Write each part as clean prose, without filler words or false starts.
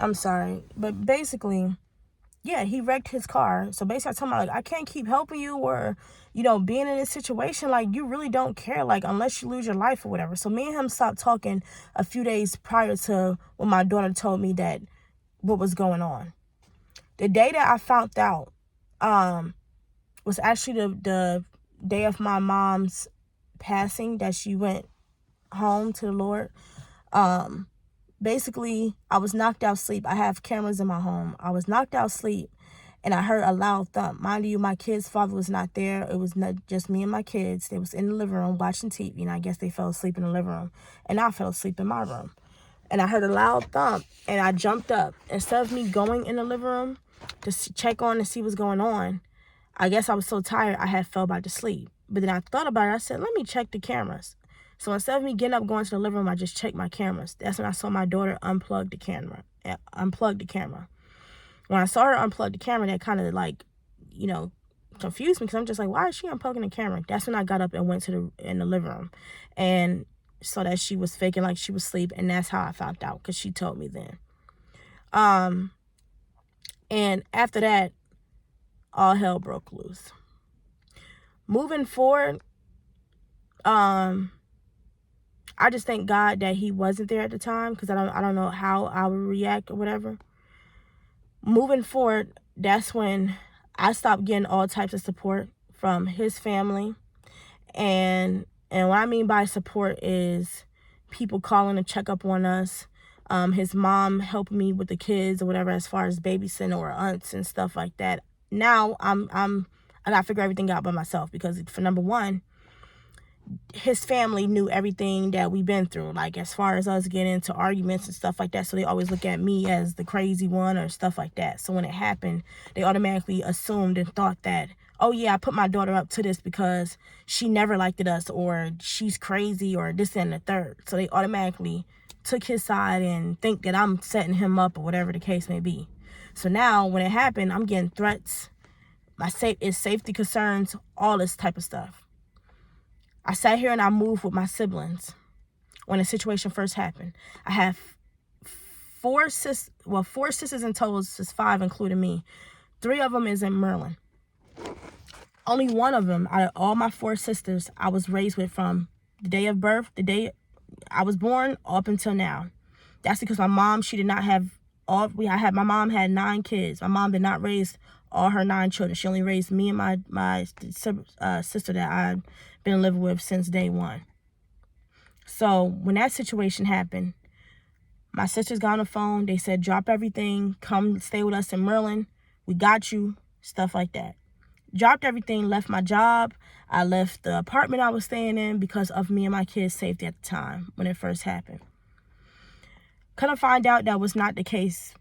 I'm sorry. But basically, yeah, he wrecked his car. So basically I told him, like, I can't keep helping you or, being in this situation. Like, you really don't care, like, unless you lose your life or whatever. So me and him stopped talking a few days prior to when my daughter told me that what was going on. The day that I found out was actually the day of my mom's passing, that she went home to the Lord. Basically, I was knocked out asleep. I have cameras in my home. I was knocked out asleep, and I heard a loud thump. Mind you, my kid's father was not there. It was not just me and my kids. They was in the living room watching TV, and I guess they fell asleep in the living room, and I fell asleep in my room. And I heard a loud thump, and I jumped up. Instead of me going in the living room to check on and see what's going on, I guess I was so tired I had fell back to sleep. But then I thought about it. I said, let me check the cameras. So instead of me getting up, going to the living room, I just checked my cameras. That's when I saw my daughter unplug the camera. When I saw her unplug the camera, that kind of confused me, because I'm just like, why is she unplugging the camera? That's when I got up and went in the living room and saw that she was faking like she was asleep, and that's how I found out, because she told me then. And after that, all hell broke loose. Moving forward, I just thank God that he wasn't there at the time, because I don't know how I would react or whatever. Moving forward, that's when I stopped getting all types of support from his family. And what I mean by support is people calling to check up on us. His mom helping me with the kids or whatever, as far as babysitting or aunts and stuff like that. Now I gotta figure everything out by myself, because for number one, his family knew everything that we've been through, like as far as us getting into arguments and stuff like that. So they always look at me as the crazy one or stuff like that. So when it happened, they automatically assumed and thought that, oh yeah, I put my daughter up to this because she never liked us, or she's crazy, or this and the third. So they automatically took his side and think that I'm setting him up or whatever the case may be. So now when it happened, I'm getting threats. It's safety concerns, all this type of stuff. I sat here and I moved with my siblings when the situation first happened. I have four sisters in total. It's 5 including me. 3 of them is in Maryland. Only one of them out of all my 4 sisters I was raised with from the day of birth, the day I was born, up until now. That's because my mom, she did not have my mom had 9 kids. My mom did not raise all her 9 children. She only raised me and my sister that I'd been living with since day one. So when that situation happened, my sisters got on the phone. They said, drop everything, come stay with us in Maryland. We got you, stuff like that. Dropped everything, left my job. I left the apartment I was staying in because of me and my kids' safety at the time when it first happened. Couldn't find out that was not the case.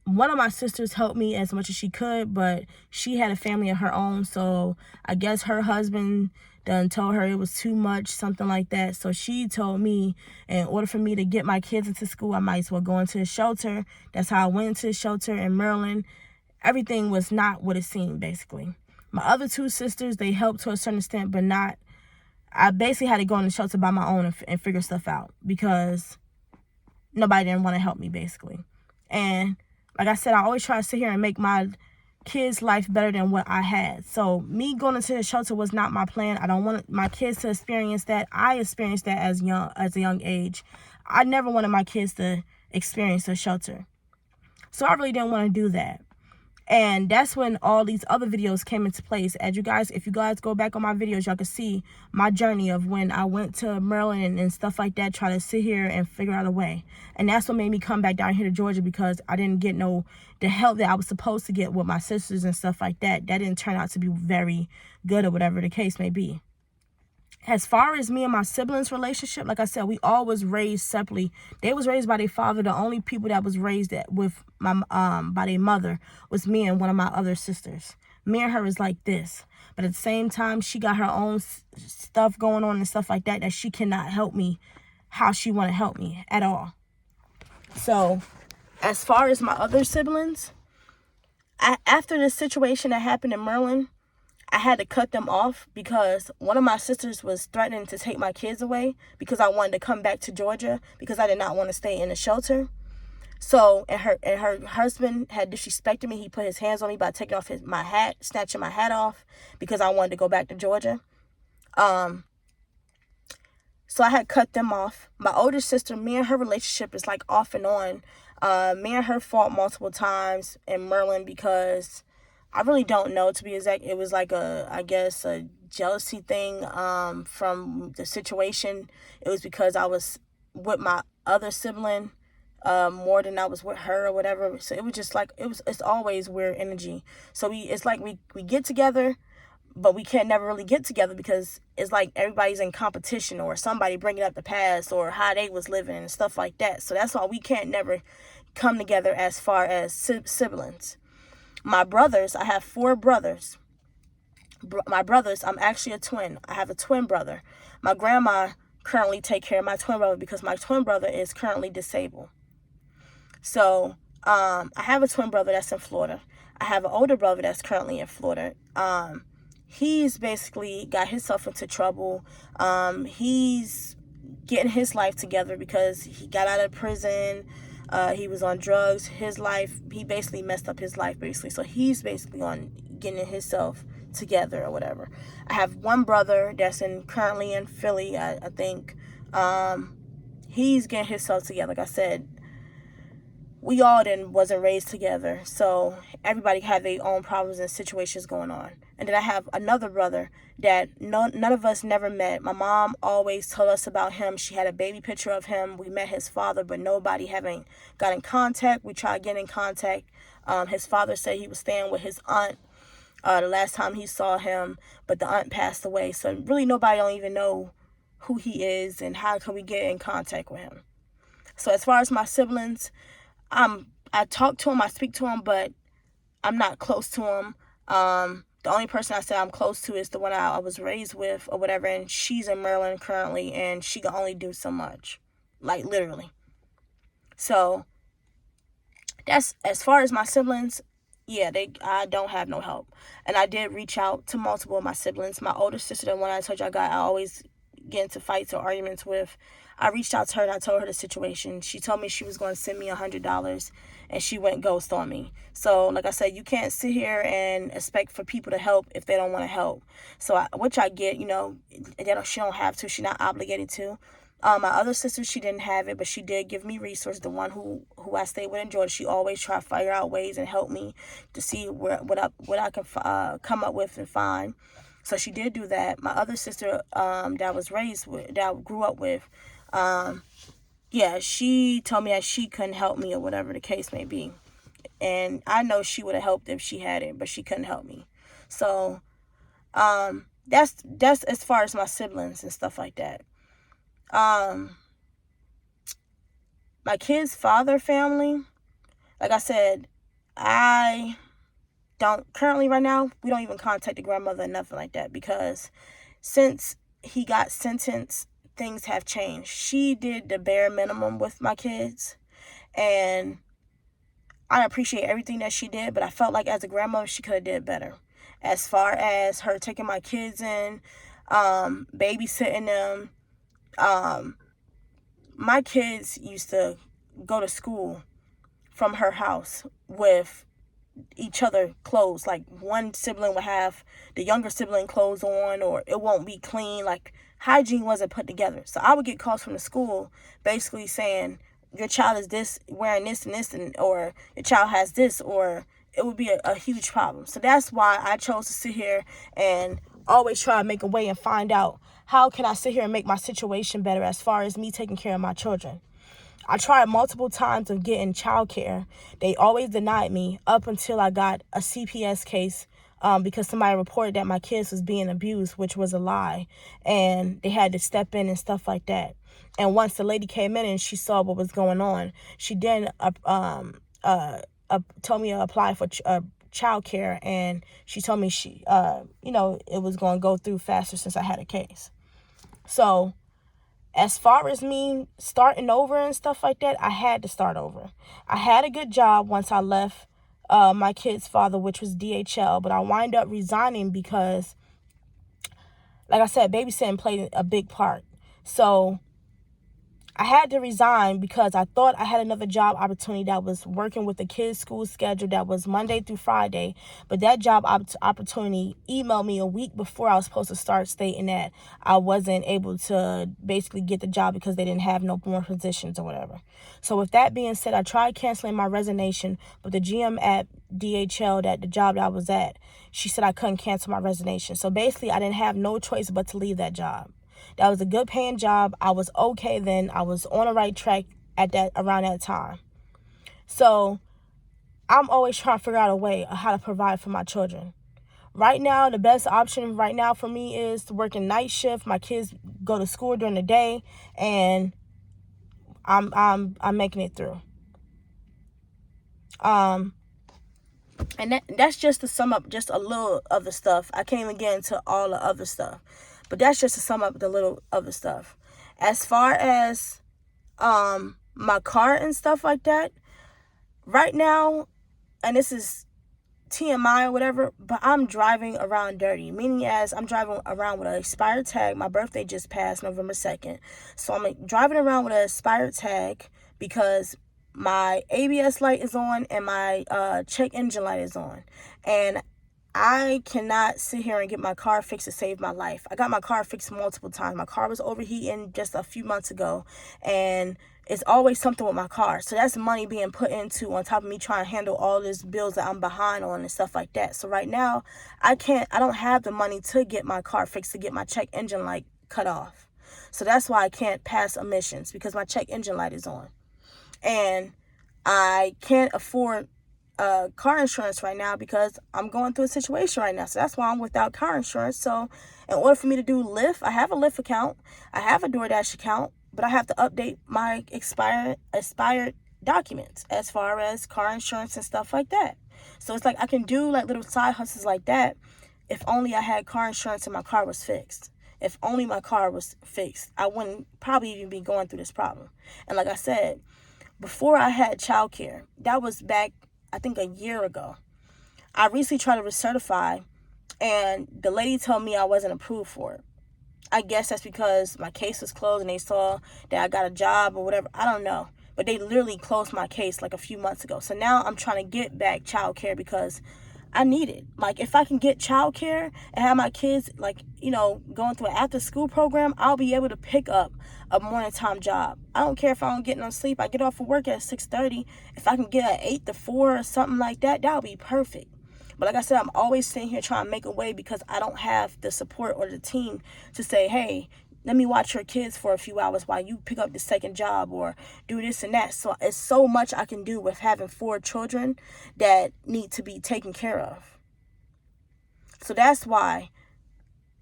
One of my sisters helped me as much as she could, but she had a family of her own, so I guess her husband done told her it was too much, something like that. So she told me, in order for me to get my kids into school, I might as well go into the shelter. That's how I went into the shelter in Maryland. Everything was not what it seemed, basically. My other 2 sisters, they helped to a certain extent, but not. I basically had to go in the shelter by my own and figure stuff out, because nobody didn't want to help me, basically. And like I said, I always try to sit here and make my kids' life better than what I had. So me going into the shelter was not my plan. I don't want my kids to experience that. I experienced that as a young age. I never wanted my kids to experience a shelter. So I really didn't want to do that. And that's when all these other videos came into place. If you guys go back on my videos, y'all can see my journey of when I went to Maryland and stuff like that, try to sit here and figure out a way. And that's what made me come back down here to Georgia, because I didn't get the help that I was supposed to get with my sisters and stuff like that. That didn't turn out to be very good, or whatever the case may be. As far as me and my siblings' relationship, like I said, we all was raised separately. They was raised by their father. The only people that was raised with by their mother was me and one of my other sisters. Me and her is like this. But at the same time, she got her own stuff going on and stuff like that, that she cannot help me how she want to help me at all. So as far as my other siblings, after the situation that happened in Maryland, I had to cut them off, because one of my sisters was threatening to take my kids away because I wanted to come back to Georgia, because I did not want to stay in a shelter. So, and her husband had disrespected me. He put his hands on me by taking off my hat, snatching my hat off because I wanted to go back to Georgia. So I had cut them off. My older sister, me and her relationship is like off and on. Me and her fought multiple times in Maryland because I really don't know, to be exact. It was like I guess a jealousy thing from the situation. It was because I was with my other sibling more than I was with her or whatever. So it was just like it's always weird energy. So it's like we get together, but we can't never really get together because it's like everybody's in competition or somebody bringing up the past or how they was living and stuff like that. So that's why we can't never come together as far as siblings. My brothers, I have 4 brothers. My brothers, I'm actually a twin. I have a twin brother. My grandma currently take care of my twin brother because my twin brother is currently disabled. So I have a twin brother that's in Florida. I have an older brother that's currently in Florida. He's basically got himself into trouble. He's getting his life together because he got out of prison. He was on drugs. His life, he basically messed up his life, basically. So he's basically on getting himself together or whatever. I have one brother that's currently in Philly, I think. He's getting himself together. Like I said, we all wasn't raised together, so everybody had their own problems and situations going on. And then I have another brother that none of us never met. My mom always told us about him. She had a baby picture of him. We met his father, but nobody haven't got in contact. We tried getting in contact. His father said he was staying with his aunt the last time he saw him, but the aunt passed away. So really nobody don't even know who he is and how can we get in contact with him. So as far as my siblings, I talk to him, I speak to him, but I'm not close to him. The only person I say I'm close to is the one I was raised with or whatever, and she's in Maryland currently, and she can only do so much, like literally. So that's as far as my siblings. Yeah, I don't have no help, and I did reach out to multiple of my siblings. My older sister, the one I told you I always get into fights or arguments with, I reached out to her and I told her the situation. She told me she was going to send me $100 and she went ghost on me. So like I said, you can't sit here and expect for people to help if they don't want to help. So which I get, she don't have to. She's not obligated to. My other sister, she didn't have it, but she did give me resources. The one who I stayed with in Georgia, she always tried to figure out ways and help me to see what I can come up with and find. So she did do that. My other sister that I was raised with, that I grew up with, she told me that she couldn't help me or whatever the case may be. And I know she would have helped if she had it, but she couldn't help me. So that's as far as my siblings and stuff like that. My kid's father family, like I said, I don't currently right now, we don't even contact the grandmother or nothing like that because since he got sentenced, things have changed. She did the bare minimum with my kids, and I appreciate everything that she did, but I felt like as a grandmother, she could have did better. As far as her taking my kids in, babysitting them, my kids used to go to school from her house with each other clothes. Like one sibling would have the younger sibling clothes on, or it won't be clean. Like hygiene wasn't put together. So I would get calls from the school basically saying your child is this, wearing this and this, or your child has this, or it would be a huge problem. So that's why I chose to sit here and always try to make a way and find out how can I sit here and make my situation better as far as me taking care of my children. I tried multiple times of getting childcare. They always denied me up until I got a CPS case because somebody reported that my kids was being abused, which was a lie. And they had to step in and stuff like that. And once the lady came in and she saw what was going on, she then told me to apply for childcare. And she told me it was going to go through faster since I had a case. So as far as me starting over and stuff like that, I had to start over. I had a good job once I left my kid's father, which was DHL, but I wind up resigning because, like I said, babysitting played a big part. So I had to resign because I thought I had another job opportunity that was working with the kids' school schedule that was Monday through Friday. But that job opportunity emailed me a week before I was supposed to start, stating that I wasn't able to basically get the job because they didn't have no more positions or whatever. So with that being said, I tried canceling my resignation, but the GM at DHL, that the job that I was at, she said I couldn't cancel my resignation. So basically, I didn't have no choice but to leave that job. That was a good paying job. I was okay then. I was on the right track at that around that time. So I'm always trying to figure out a way of how to provide for my children. Right now, the best option right now for me is to work a night shift. My kids go to school during the day, and I'm making it through. And that's just to sum up just a little of the stuff. I can't even get into all the other stuff, but that's just to sum up the little other stuff. As far as my car and stuff like that, right now, and this is TMI or whatever, but I'm driving around dirty, meaning as I'm driving around with an expired tag. My birthday just passed November 2nd, so I'm driving around with an expired tag because my ABS light is on and my check engine light is on, and I cannot sit here and get my car fixed to save my life. I got my car fixed multiple times. My car was overheating just a few months ago, and it's always something with my car. So that's money being put into on top of me trying to handle all these bills that I'm behind on and stuff like that. So right now, I don't have the money to get my car fixed, to get my check engine light cut off. So that's why I can't pass emissions, because my check engine light is on. And I can't afford car insurance right now because I'm going through a situation right now. So that's why I'm without car insurance. So in order for me to do Lyft, I have a Lyft account, I have a DoorDash account, but I have to update my expired documents as far as car insurance and stuff like that. So it's like I can do like little side hustles like that if only I had car insurance and my car was fixed. If only my car was fixed, I wouldn't probably even be going through this problem. And like I said, before I had childcare, that was back, I think, a year ago. I recently tried to recertify, and the lady told me I wasn't approved for it. I guess that's because my case was closed and they saw that I got a job or whatever. I don't know. But they literally closed my case like a few months ago. So now I'm trying to get back childcare because I need it. Like, if I can get childcare and have my kids, like, going through an after school program, I'll be able to pick up a morning time job. I don't care if I don't get no sleep. I get off of work at 6:30. If I can get an 8 to 4 or something like that, that'll be perfect. But like I said, I'm always sitting here trying to make a way because I don't have the support or the team to say, hey, let me watch your kids for a few hours while you pick up the second job or do this and that. So it's so much I can do with having 4 children that need to be taken care of. So that's why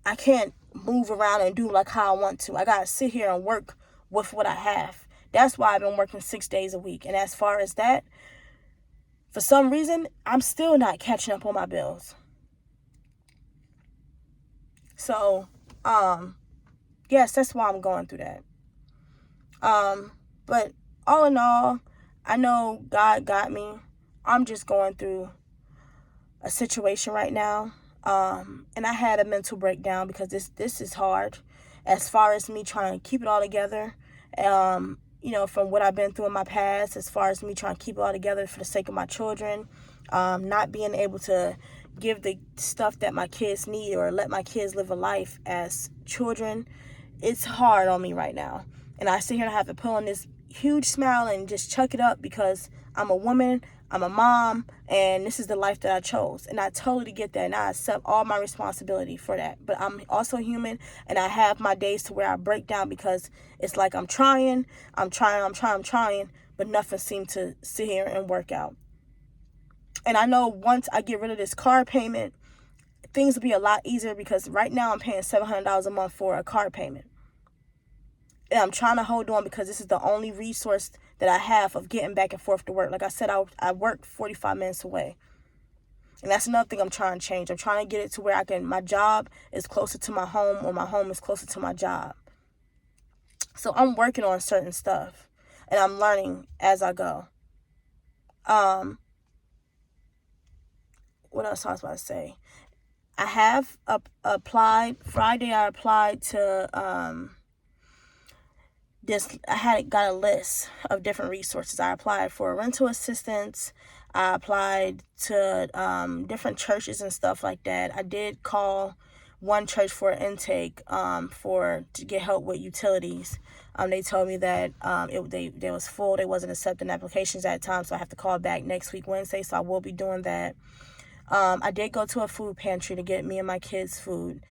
I can't move around and do like how I want to. I got to sit here and work with what I have. That's why I've been working 6 days a week. And as far as that, for some reason, I'm still not catching up on my bills. So, yes, that's why I'm going through that. But all in all, I know God got me. I'm just going through a situation right now. And I had a mental breakdown because this is hard as far as me trying to keep it all together. From what I've been through in my past, as far as me trying to keep it all together for the sake of my children, not being able to give the stuff that my kids need or let my kids live a life as children. It's hard on me right now. And I sit here and I have to put on this huge smile and just chuck it up because I'm a woman, I'm a mom, and this is the life that I chose. And I totally get that, and I accept all my responsibility for that. But I'm also human, and I have my days to where I break down because it's like I'm trying, but nothing seems to sit here and work out. And I know once I get rid of this car payment, things will be a lot easier because right now I'm paying $700 a month for a car payment. And I'm trying to hold on because this is the only resource that I have of getting back and forth to work. Like I said, I work 45 minutes away. And that's another thing I'm trying to change. I'm trying to get it to where my job is closer to my home or my home is closer to my job. So I'm working on certain stuff and I'm learning as I go. What else I was about to say? I have applied. Friday I applied to I had got a list of different resources. I applied for rental assistance. I applied to different churches and stuff like that. I did call one church for intake to get help with utilities. They told me that they was full. They wasn't accepting applications at the time, so I have to call back next week Wednesday. So I will be doing that. I did go to a food pantry to get me and my kids food.